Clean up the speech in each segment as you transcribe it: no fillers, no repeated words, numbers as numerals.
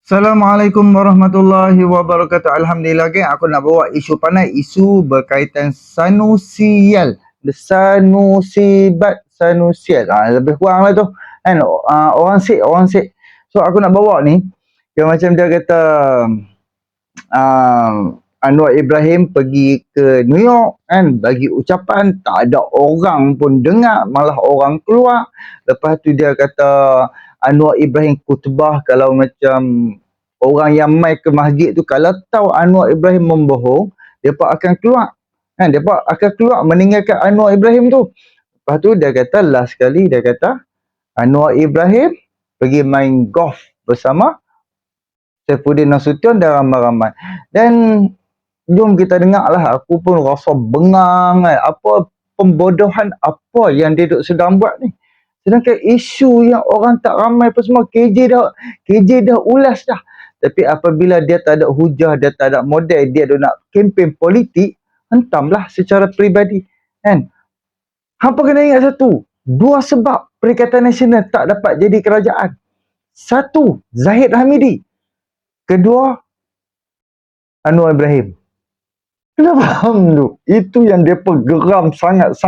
Assalamualaikum warahmatullahi wabarakatuh. Alhamdulillah, geng. Aku nak bawa isu panas, isu berkaitan sanusial. Sanusial. Lebih kurang lah tu. Kan? Orang sik. So, aku nak bawa ni, dia macam dia kata, Anwar Ibrahim pergi ke New York, kan? Bagi ucapan, tak ada orang pun dengar, malah orang keluar. Lepas tu dia kata, Anwar Ibrahim khutbah kalau macam orang yang mai ke masjid tu kalau tahu Anwar Ibrahim membohong, depa akan keluar. Kan, depa akan keluar meninggalkan Anwar Ibrahim tu. Lepas tu dia kata last sekali dia kata Anwar Ibrahim pergi main golf bersama Saifuddin Nasution dan ramai-ramai. Dan jom kita dengarlah, aku pun rasa bengang kan. Apa pembodohan apa yang dia duk sedang buat ni. Sedangkan isu yang orang tak ramai pun semua KJ dah ulas dah. Tapi apabila dia tak ada hujah, dia tak ada model, dia nak kempen politik, hentamlah secara peribadi. Kan? Hampa kena ingat satu, dua sebab Perikatan Nasional tak dapat jadi kerajaan. Satu, Zahid Hamidi. Kedua, Anwar Ibrahim. Kena faham tu. Itu yang mereka geram, sangat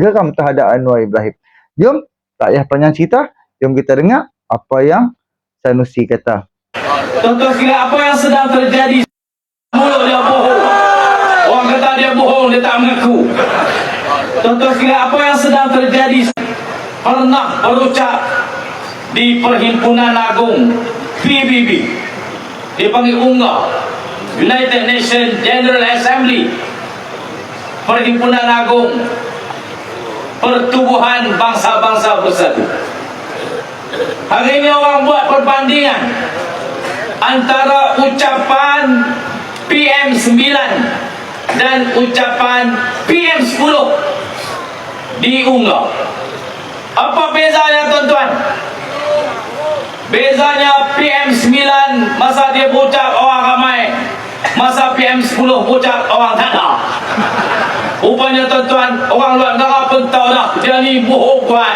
geram terhadap Anwar Ibrahim. Jom, tak payah panjang cerita. Jom kita dengar apa yang Sanusi kata. Tuan-tuan sekalian, apa yang sedang terjadi? Mulut dia bohong. Orang kata dia bohong, dia tak mengaku. Tuan-tuan sekalian, apa yang sedang terjadi? Pernah berucap di Perhimpunan Agung PBB. Dia panggil UNGA, United Nations General Assembly. Perhimpunan Agung Pertubuhan Bangsa-Bangsa Bersatu. Hari ini orang buat perbandingan antara ucapan PM9 dan ucapan PM10 di UNGA. Apa bezanya, tuan-tuan? Bezanya PM9 masa dia berucap orang ramai, masa PM10 berucap orang tak ada. Rupanya, tuan-tuan, orang luar negara pun tahu dah dia ni bohong kuat.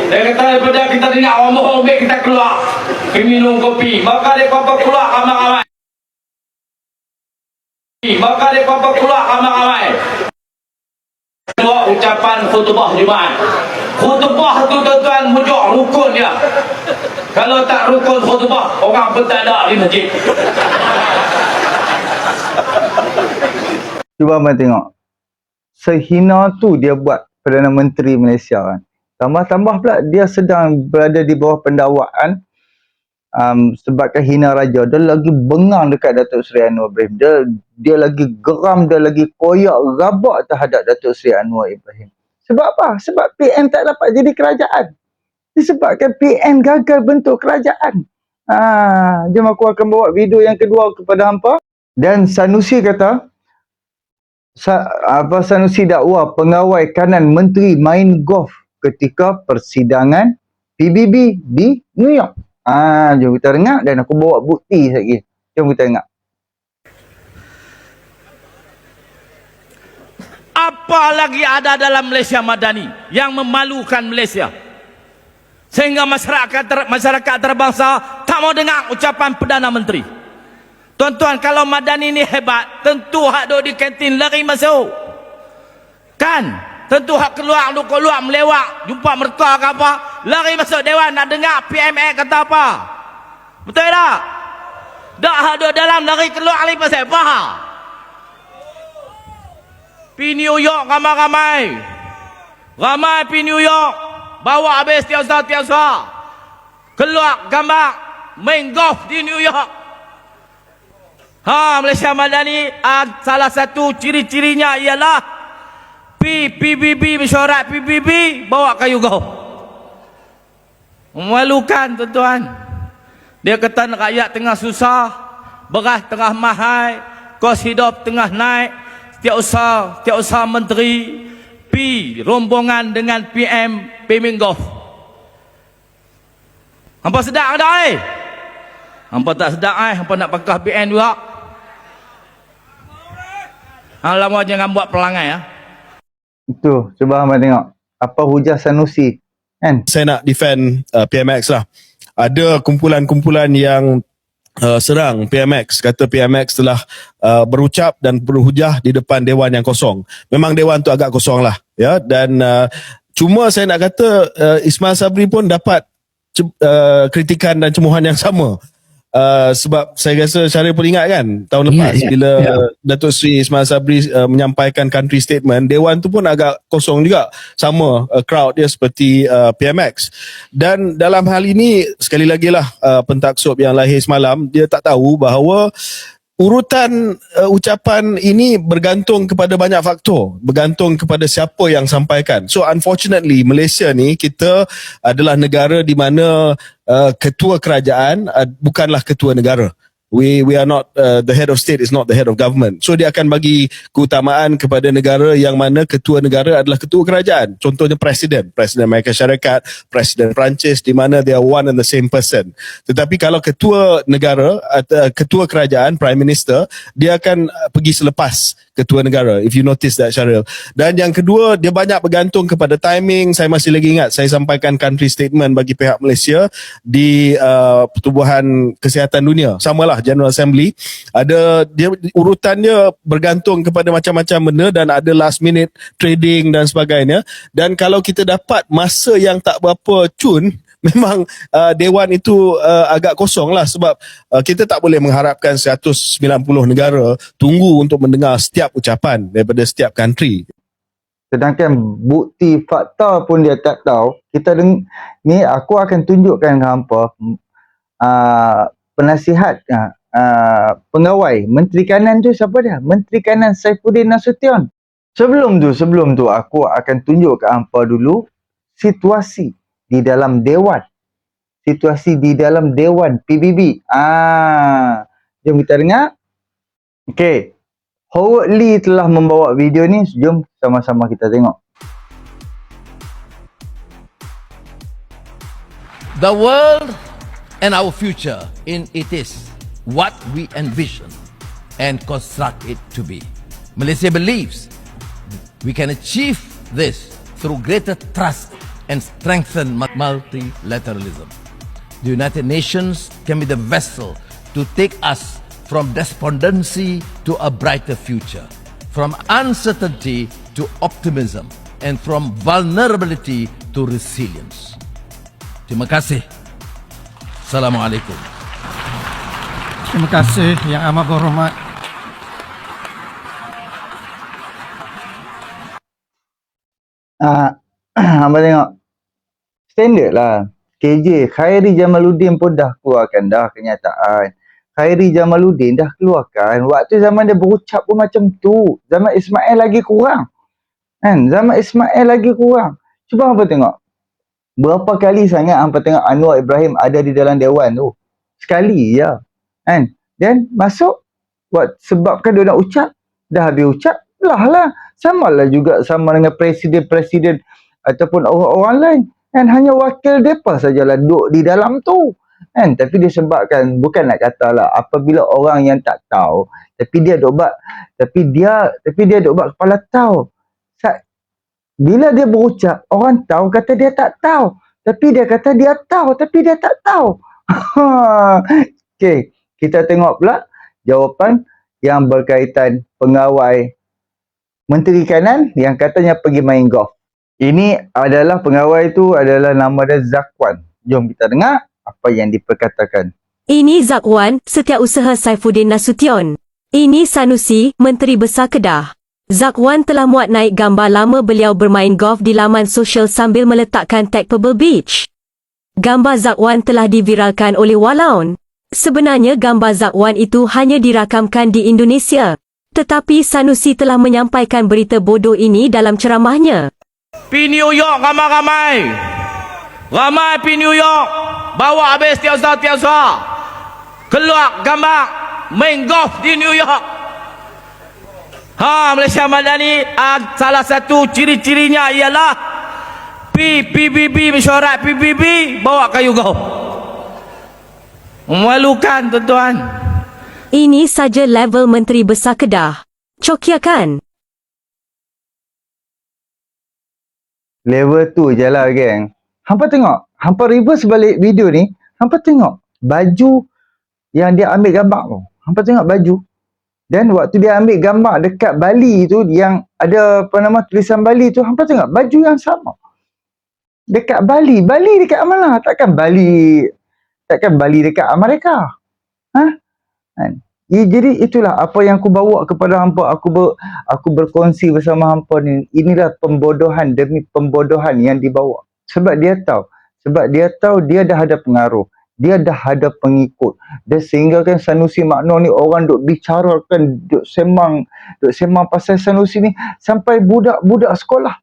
Dia kata daripada kita dengar orang bohong, baik kita keluar pergi minum kopi. Maka dia apa keluar ramai-ramai. Dua ucapan khutbah Jumaat. Khutbah tu, tuan-tuan, mujuk rukun dia. Kalau tak rukun khutbah, orang pun tak ada di masjid. Cuba abang tengok. Sehina tu dia buat Perdana Menteri Malaysia kan. Tambah-tambah pula dia sedang berada di bawah pendakwaan sebabkan hina raja. Dia lagi bengang dekat Datuk Seri Anwar Ibrahim. Dia lagi geram, dia lagi koyak rabak terhadap Datuk Seri Anwar Ibrahim. Sebab apa? Sebab PM tak dapat jadi kerajaan. Disebabkan PM gagal bentuk kerajaan. Jom aku akan bawa video yang kedua kepada hampa. Dan Sanusi kata, Sanusi dakwa pengawal kanan menteri main golf ketika persidangan PBB di New York. Jom kita dengar dan aku bawa bukti lagi. Jom kita dengar. Apa lagi ada dalam Malaysia Madani yang memalukan Malaysia? Sehingga masyarakat terbangsa tak mau dengar ucapan Perdana Menteri. Tuan-tuan, kalau Madani ni hebat, tentu hak duduk di kantin lari masuk. Kan? Tentu hak keluar melewat, jumpa mertua ke apa, lari masuk dewan nak dengar PMA kata apa. Betul tak? Dak hak duduk dalam lari keluar lari pasal apa? Pi New York ramai-ramai. Ramai pi New York. Bawa habis tiasa. Keluar gambar main golf di New York. Malaysia Madani, salah satu ciri-cirinya ialah PBB, mesyuarat PBB bawa kayu golf. Memalukan, tuan-tuan. Dia kata rakyat tengah susah, beras tengah mahal, kos hidup tengah naik. Setiap usaha menteri pi rombongan dengan PM main golf. Hampa sedap ada hampa tak sedap hampa nak pakah BN juga. Lama jangan buat pelangai ya. Itu, cuba abang tengok. apa hujah Sanusi kan. Saya nak defend PMX lah. Ada kumpulan-kumpulan yang serang PMX, kata PMX telah berucap dan berhujah di depan dewan yang kosong. Memang dewan tu agak kosong lah, ya. Dan cuma saya nak kata Ismail Sabri pun dapat kritikan dan cemuhan yang sama. Sebab saya rasa Syaril pun ingat kan tahun lepas bila Datuk Seri Ismail Sabri menyampaikan country statement, dewan tu pun agak kosong juga, sama crowd dia seperti PMX. Dan dalam hal ini sekali lagi lah pentaksub yang lahir semalam, dia tak tahu bahawa urutan ucapan ini bergantung kepada banyak faktor, bergantung kepada siapa yang sampaikan. So unfortunately Malaysia ni, kita adalah negara di mana ketua kerajaan bukanlah ketua negara. We are not the head of state is not the head of government. So dia akan bagi keutamaan kepada negara yang mana ketua negara adalah ketua kerajaan. Contohnya Presiden Amerika Syarikat, Presiden Perancis, di mana they are one and the same person. Tetapi kalau ketua negara atau ketua kerajaan, Prime Minister, dia akan pergi selepas ketua negara. If you notice that, Syaril. Dan yang kedua, dia banyak bergantung kepada timing. Saya masih lagi ingat saya sampaikan country statement bagi pihak Malaysia di Pertubuhan Kesihatan Dunia. Samalah General Assembly, ada dia urutannya bergantung kepada macam-macam benda dan ada last minute trading dan sebagainya. Dan kalau kita dapat masa yang tak berapa cun, memang dewan itu agak kosong lah, sebab kita tak boleh mengharapkan 190 negara tunggu untuk mendengar setiap ucapan daripada setiap country. Sedangkan bukti fakta pun dia tak tahu. Ni aku akan tunjukkan ke hampa penasihat pengawai Menteri Kanan tu siapa dia? Menteri Kanan Saifuddin Nasution. Sebelum tu aku akan tunjuk ke hampa dulu situasi di dalam dewan. Situasi di dalam dewan PBB. Jom kita dengar. Okey. Howard Lee telah membawa video ni. Jom sama-sama kita tengok. The world and our future in it is what we envision and construct it to be. Malaysia believes we can achieve this through greater trust and strengthen multilateralism. The United Nations can be the vessel to take us from despondency to a brighter future, from uncertainty to optimism, and from vulnerability to resilience. Terima kasih. Assalamualaikum. Terima kasih Yang Amat Berhormat. Hamba tengok. Standard lah. KJ, Khairi Jamaluddin pun dah keluarkan dah kenyataan. Khairi Jamaluddin dah keluarkan. Waktu zaman dia berucap pun macam tu. Zaman Ismail lagi kurang. Kan? Zaman Ismail lagi kurang. Cuba hamba tengok. Berapa kali sangat hamba tengok Anwar Ibrahim ada di dalam dewan tu. Sekali je. Kan? Dan masuk. Sebabkan dia nak ucap. Dah habis ucap. Lah. Sama lah juga sama dengan presiden-presiden ataupun orang-orang lain. Kan? Hanya wakil mereka sajalah duduk di dalam tu. Kan? Tapi disebabkan, bukan nak kata lah, apabila orang yang tak tahu, tapi dia duk buat kepala tahu. Bila dia berucap, orang tahu kata dia tak tahu. Tapi dia kata dia tahu, tapi dia tak tahu. Okey, kita tengok pula jawapan yang berkaitan pengawai Menteri Kanan yang katanya pergi main golf. Ini adalah pengawai tu adalah nama dia Zakwan. Jom kita dengar apa yang diperkatakan. Ini Zakwan, Setiausaha Saifuddin Nasution. Ini Sanusi, Menteri Besar Kedah. Zakwan telah muat naik gambar lama beliau bermain golf di laman sosial sambil meletakkan tag Pebble Beach. Gambar Zakwan telah diviralkan oleh Walaun. Sebenarnya gambar Zakwan itu hanya dirakamkan di Indonesia. Tetapi Sanusi telah menyampaikan berita bodoh ini dalam ceramahnya. Pi New York ramai-ramai. Ramai pi New York. Bawa habis tiasa-tiasa. Keluar gambar main golf di New York. Malaysia Madani, salah satu ciri-cirinya ialah PBB, mesyuarat PBB bawa kayu golf. Memalukan tuan-tuan. Ini saja level Menteri Besar Kedah. Cokia kan? Level tu je lah, geng. Hampa tengok. Hampa reverse balik video ni. Hampa tengok baju yang dia ambil gambar tu. Hampa tengok baju. Dan waktu dia ambil gambar dekat Bali tu, yang ada apa nama tulisan Bali tu, hampa tengok baju yang sama. Dekat Bali. Bali dekat mana? Takkan Bali dekat Amerika. Ha? Kan? Jadi itulah apa yang aku bawa kepada hampa. Aku berkongsi bersama hampa ni. Inilah pembodohan demi pembodohan yang dibawa. Sebab dia tahu dia dah ada pengaruh. Dia dah ada pengikut. Dan sehingga kan Sanusi Makno ni orang duk bicarakan, duk semang pasal Sanusi ni sampai budak-budak sekolah.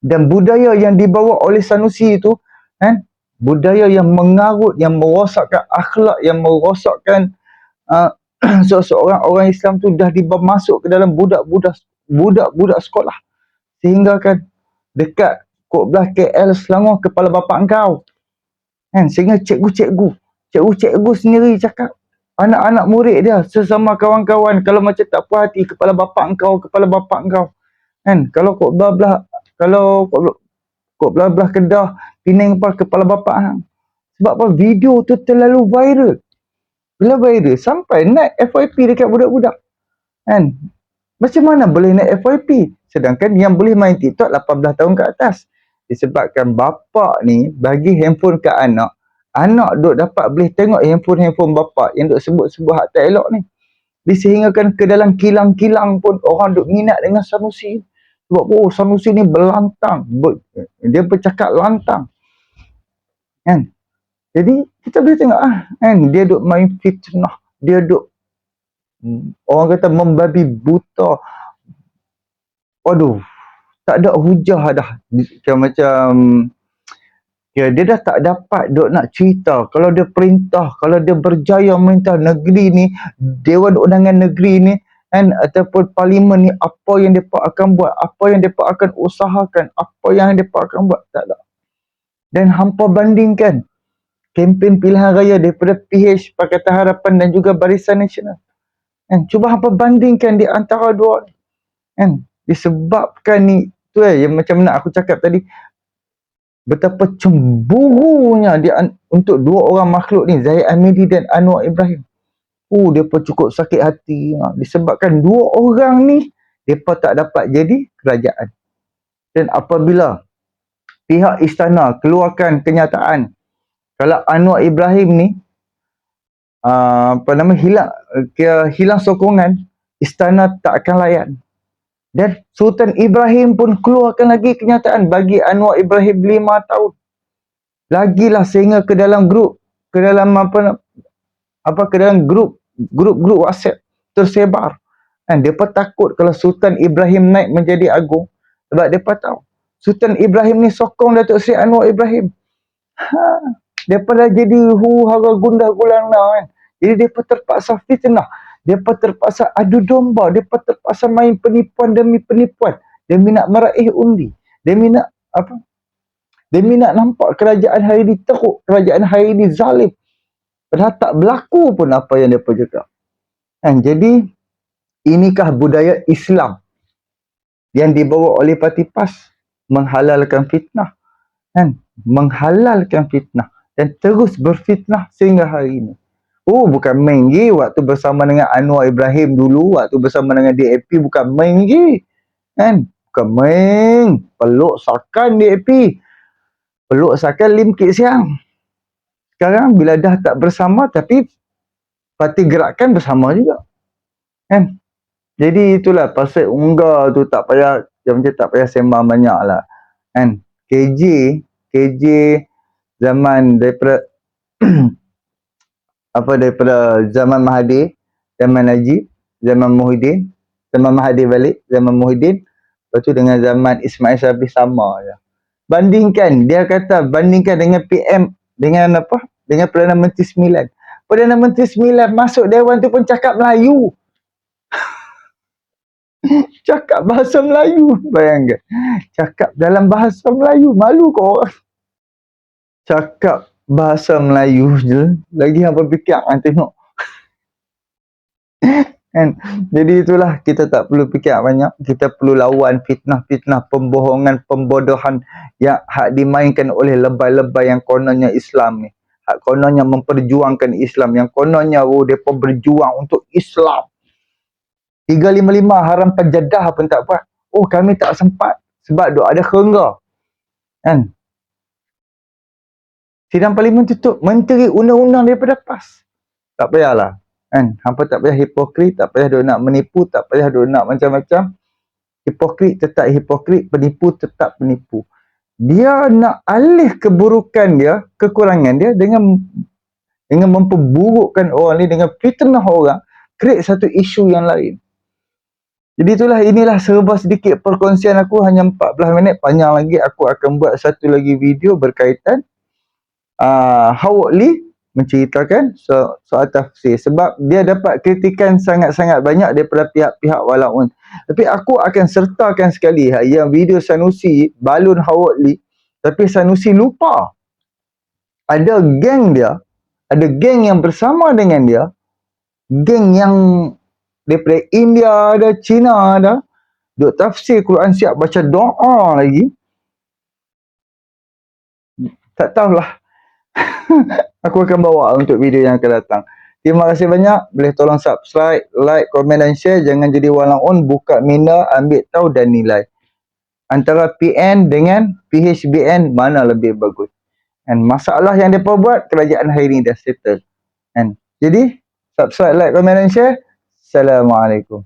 Dan budaya yang dibawa oleh Sanusi itu, kan, budaya yang mengarut, yang merosakkan akhlak, yang merosakkan seorang orang Islam tu dah masuk ke dalam budak-budak sekolah. Sehingga kan dekat Kok Belah KL Selangor, kepala bapak engkau. Kan, sehingga cikgu sendiri cakap, anak-anak murid dia, sesama kawan-kawan, kalau macam tak puas hati, kepala bapak engkau. Kan, kalau Kok Belah Kedah, Penang, kepala bapak hang. Sebab apa? Video tu terlalu viral. Bila viral sampai naik FYP dekat budak-budak. Kan? Macam mana boleh naik FYP? Sedangkan yang boleh main TikTok 18 tahun ke atas. Disebabkan bapak ni bagi handphone ke anak. Anak duk dapat boleh tengok handphone bapak yang duk sebut-sebut hak tak elok ni. Disehinggakan ke dalam kilang-kilang pun orang duk minat dengan Sanusi. Sebab Sanusi ni berlantang. Dia bercakap lantang. Kan? Jadi kita boleh tengok kan, dia duk main fitnah, dia duk orang kata membabi buta. Waduh, tak ada hujah dah. Macam dia dah tak dapat duk nak cerita. Kalau dia perintah, kalau dia berjaya merintah negeri ni, Dewan Undangan Negeri ni, kan, ataupun parlimen ni, apa yang mereka akan buat, apa yang mereka akan usahakan, apa yang mereka akan buat, tak ada. Dan hampa bandingkan kempen pilihan raya daripada PH, Pakatan Harapan dan juga Barisan Nasional. Kan? Cuba hampa bandingkan di antara dua ni. Kan? Disebabkan ni, tu yang macam mana aku cakap tadi, betapa cemburunya dia untuk dua orang makhluk ni, Zahid Hamidi dan Anwar Ibrahim. Dia pun cukup sakit hati. Disebabkan dua orang ni, mereka tak dapat jadi kerajaan. Dan apabila pihak istana keluarkan kenyataan, kalau Anwar Ibrahim ni hilang sokongan, istana tak akan layan. Dan Sultan Ibrahim pun keluarkan lagi kenyataan bagi Anwar Ibrahim 5 tahun. Lagilah sehingga ke dalam grup grup WhatsApp tersebar. Dan depa takut kalau Sultan Ibrahim naik menjadi agung, sebab depa tahu Sultan Ibrahim ni sokong Datuk Seri Anwar Ibrahim. Depa dah jadi hara gundah gulana kan. Jadi depa terpaksa fitnah, depa terpaksa adu domba, depa terpaksa main penipuan demi penipuan demi nak meraih undi, demi nak nampak kerajaan hari ini teruk, kerajaan hari ini zalim. Padahal tak berlaku pun apa yang depa cakap. Kan, jadi inikah budaya Islam yang dibawa oleh Parti PAS, menghalalkan fitnah. Kan, menghalalkan fitnah dan terus berfitnah sehingga hari ini. Bukan main lagi waktu bersama dengan Anwar Ibrahim dulu, waktu bersama dengan DAP, bukan main lagi. Kan? Bukan main. Peluk sakan DAP. Peluk sakan Lim Kit Siang. Sekarang bila dah tak bersama, tapi parti gerakan bersama juga. Kan? Jadi itulah pasal unggah tu tak payah, tak payah sembang banyak lah. Kan? KJ zaman daripada daripada zaman Mahathir, zaman Najib, zaman Muhyiddin, zaman Mahathir balik, zaman Muhyiddin, lepas tu dengan zaman Ismail Sabri sama je. Bandingkan, dia kata bandingkan dengan PM, dengan Perdana Menteri 9. Perdana Menteri 9 masuk Dewan tu pun cakap Melayu. Cakap bahasa Melayu, bayangkan. Cakap dalam bahasa Melayu, malu kau orang. Cakap bahasa Melayu je, lagi hampa fikir tengok. Kan? Jadi itulah kita tak perlu fikir banyak. Kita perlu lawan fitnah-fitnah, pembohongan, pembodohan yang hak dimainkan oleh lebay-lebay yang kononnya Islam ni. Hak kononnya memperjuangkan Islam, yang kononnya depa berjuang untuk Islam. 355 haram penjadah pun tak buat. Oh, kami tak sempat sebab duk ada kerengga. Kan? Sidang parlimen tutup, menteri undang-undang daripada PAS. Tak payahlah. Kan? Hampa tak payah hipokrit, tak payah duk nak menipu, tak payah duk nak macam-macam. Hipokrit tetap hipokrit, penipu tetap penipu. Dia nak alih keburukan dia, kekurangan dia dengan memperburukkan orang ni, dengan fitnah orang, create satu isu yang lain. Jadi inilah serba sedikit perkongsian aku, hanya 14 minit, panjang lagi aku akan buat satu lagi video berkaitan Howard Lee menceritakan soal tafsir, sebab dia dapat kritikan sangat-sangat banyak daripada pihak-pihak walaupun. Tapi aku akan sertakan sekali yang video Sanusi balun Howard Lee, tapi Sanusi lupa ada geng dia, ada geng yang bersama dengan dia, geng yang daripada India ada, China ada, duk tafsir Quran siap baca doa lagi. Tak tahulah. Aku akan bawa untuk video yang akan datang. Terima kasih banyak. Boleh tolong subscribe, like, komen dan share. Jangan jadi walang on, buka minda, ambil tahu dan nilai. Antara PN dengan PHBN mana lebih bagus? Dan masalah yang mereka buat, kerajaan hari ini dah settle. Jadi, subscribe, like, komen dan share. Assalamualaikum.